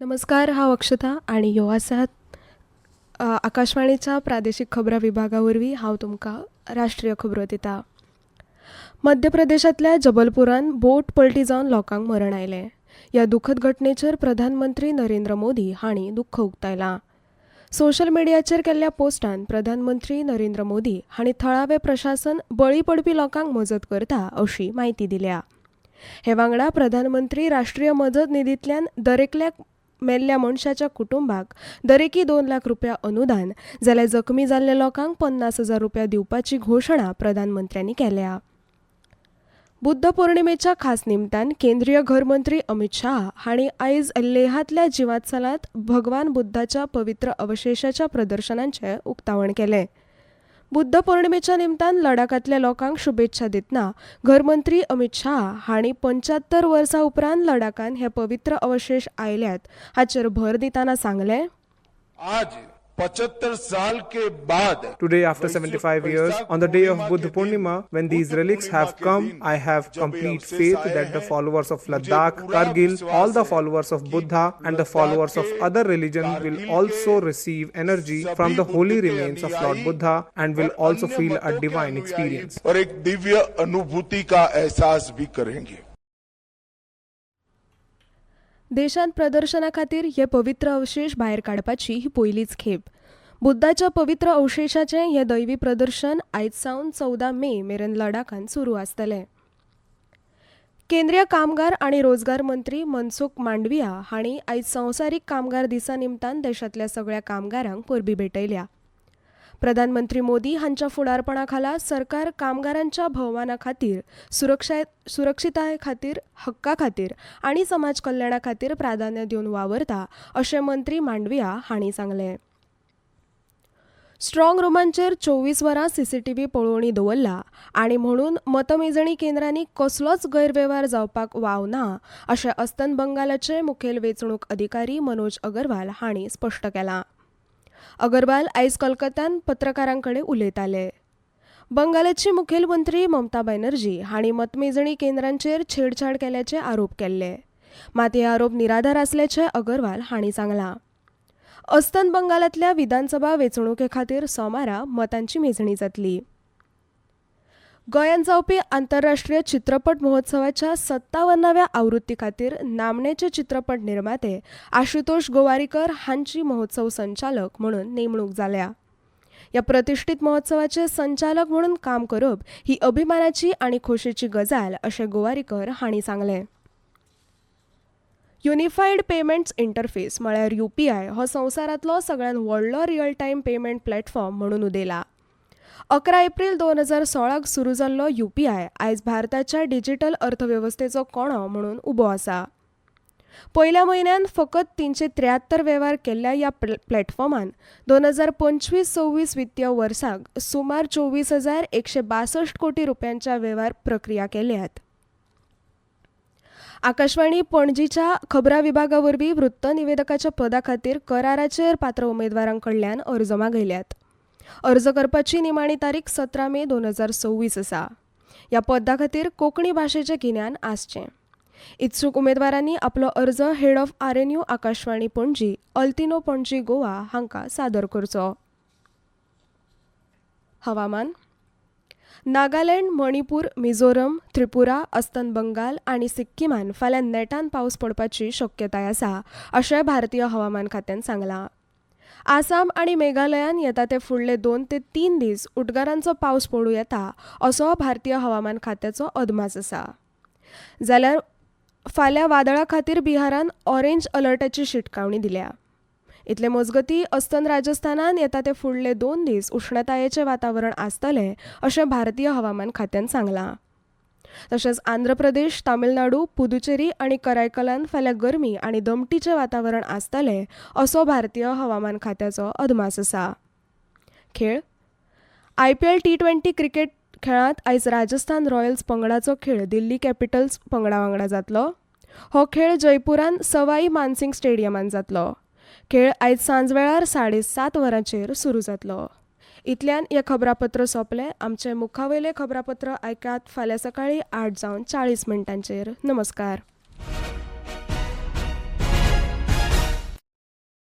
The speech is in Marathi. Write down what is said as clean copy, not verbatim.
नमस्कार, हांव अक्षता आनी ह्यो आसात आकाशवाणीच्या प्रादेशीक खबरां विभागावरवीं हांव तुमकां राष्ट्रीय खबरो दितां. मध्य प्रदेशांतल्या जबलपुरांत बोट पलटी जावन लोकांक मरण आयलें. ह्या दुखद घटनेचेर प्रधानमंत्री नरेंद्र मोदी हांणी दुख्ख उक्तायलां. सोशल मिडियाचेर केल्ल्या पोस्टांत प्रधानमंत्री नरेंद्र मोदी हांणी थळावें प्रशासन बळी पडपी लोकांक मजत करता अशी माहिती दिल्या. हे वांगडा प्रधानमंत्री राष्ट्रीय मजत निधींतल्यान दरेकल्याक मेल्ल्या मनशाच्या कुटुंबाक दरेकी 2 लाख रुपया अनुदान जाल्यार जखमी जाल्ल्या लोकांक 50,000 रुपया दिवपाची घोशणा प्रधानमंत्र्यांनी केल्या. बुद्ध पौर्णिमेच्या खास निमतान केंद्रीय घर मंत्री अमित शाह हांणी आयज लेहांतल्या जिवात्सलांत भगवान बुद्धाच्या पवित्र अवशेशाच्या प्रदर्शनांचें उक्तावण केलें. बुद्ध पौर्णिमेच्या निमतान लडाखांतल्या लोकांक शुभेच्छा दितना घरमंत्री अमित शाह हांणी 75 वर्सां उपरांत लडाखांत हे पवित्र अवशेश आयल्यात हाचेर भर दितना सांगलें, आज 75 साल के बाद Today, after 75 years, on the day of Buddha Purnima, when these relics have come, I have complete faith that the followers of Ladakh, Kargil, all the followers of Buddha and the followers of other religions will also receive energy from the holy remains of Lord Buddha and will also feel a divine experience. और एक दिव्य अनुभूति का एहसास भी करेंगे. देशांत प्रदर्शना खातीर हे पवित्र अवशेश भायर काडपाची ही पयलीच खेप. बुद्धाच्या पवित्र अवशेशाचें हे दैवी प्रदर्शन आयज सावन 14 मे मेरेन लडाखांत सुरू आसतलें. केंद्रीय कामगार आनी रोजगार मंत्री मनसुख मांडविया हांणी आयज संवसारीक कामगार दिसा निमतान देशांतल्या सगळ्या कामगारांक परबीं भेटयल्या. प्रधानमंत्री मोदी हांच्या फुडारपणा खाला सरकार कामगारांच्या भोवमाना खातीर, सुरक्षितताये खातीर, हक्का खातीर आनी समाज कल्याणा खातीर प्राधान्य दिवन वावरता अशें मंत्री मांडविया हांणी सांगलें. स्ट्रॉंग रुमांचेर 24 वरां सीसीटीव्ही पळोवणी दवरला आनी म्हणून मतमेजणी केंद्रांनी कसलोच गैरवेव्हार जावपाक वाव ना अशें अस्तंत बंगालाचे मुखेल वेंचणूक अधिकारी मनोज अगरवाल हांणी स्पश्ट केलां. अगरवाल आयज कोलकात्यांत पत्रकारांकडेन उलयताले. बंगालाची मुखेलमंत्री ममता बॅनर्जी हांणी मतमेजणी केंद्रांचेर छेडछाड केल्याचे आरोप केल्ले. मात हे आरोप निराधार आसल्याचें अगरवाल हांणी सांगलां. अस्तंत बंगालांतल्या विधानसभा वेंचणुके खातीर सोमारा मतांची मेजणी जातली. गोंयांत जावपी आंतरराष्ट्रीय चित्रपट महोत्सवाच्या 57व्या आवृत्ती खातीर नामनेचे चित्रपट निर्माते आशुतोष गोवारीकर हांची महोत्सव संचालक म्हणून नेमणूक जाल्या. ह्या प्रतिश्ठीत महोत्सवाचे संचालक म्हणून काम करप ही अभिमानाची आनी खोशेची गजाल अशें गोवारीकर हांणी सांगलें. युनिफायड पेमेंट्स इंटरफेस म्हळ्यार UPI हो संवसारांतलो सगळ्यांत व्हडलो रियल टायम पेमेंट प्लॅटफॉर्म म्हणून उदेला. 11 एप्रिल 2016 सुरू जाल्लो UPI आयज भारताच्या डिजिटल अर्थवेवस्थेचो कणो म्हणून उबो आसा. पयल्या म्हयन्यान फकत 373 वेव्हार केल्ल्या ह्या प्लॅटफॉर्मान 2025-26 वित्तीय वर्साक सुमार 24,162 कोटी रुपयांच्या वेव्हार प्रक्रिया केल्यात. आकाशवाणी पणजीच्या खबरां विभागा वरवीं वृत्त निवेदकाच्या पदा खातीर कराराचेर पात्र उमेदवारां कडल्यान अर्ज मागयल्यात. अर्ज करपाची निमाणी तारीख 17 मे 2026 आसा. ह्या पदा खातीर कोंकणी भाशेचें गिन्यान आसचें. इत्सूक उमेदवारांनी आपलो अर्ज head of RNU Akashvani Panaji, Altinho Panaji Goa हांकां सादर करचो. हवामान. नागालँड, मणिपूर, मिझोरम, त्रिपुरा, अस्तंत बंगाल आनी सिक्कीमान फाल्यां नेटान पावस पडपाची शक्यताय आसा अशें भारतीय हवामान खात्यान सांगलां. आसाम आनी मेघालयान येता ते फुडले 2 ते 3 दीस उटगारांचो पावस पडूं येता असो भारतीय हवामान खात्याचो अदमास आसा. जाल्यार फाल्यां वादळा खातीर बिहारान ऑरेंज अलर्टाची शिटकावणी दिल्या. इतले मजगतीं अस्तंत राजस्थानान येता ते फुडले 2 दीस उश्णतायेचें वातावरण आसतलें अशें भारतीय हवामान खात्यान सांगलां. तशेंच आंध्र प्रदेश, तामिळनाडू, पुदुचेरी आनी करायकलान फाल्यां गरमी आनी दमटीचें वातावरण आसतलें असो भारतीय हवामान खात्याचो अदमास आसा. खेळ. IPL T20 क्रिकेट खेळांत आयज राजस्थान रॉयल्स पंगडाचो खेळ दिल्ली कॅपिटल्स पंगडा वांगडा जातलो. हो खेळ जयपुरांत सवाई मानसिंग स्टेडियमांत जातलो. खेळ आयज सांजवेळार 7:30 वरांचेर सुरू जातलो. इतल्यान हे खबरापत्र सोंपलें. आमचे मुखावयले खबरापत्र आयकात फाल्यां सकाळीं 8:40 नमस्कार.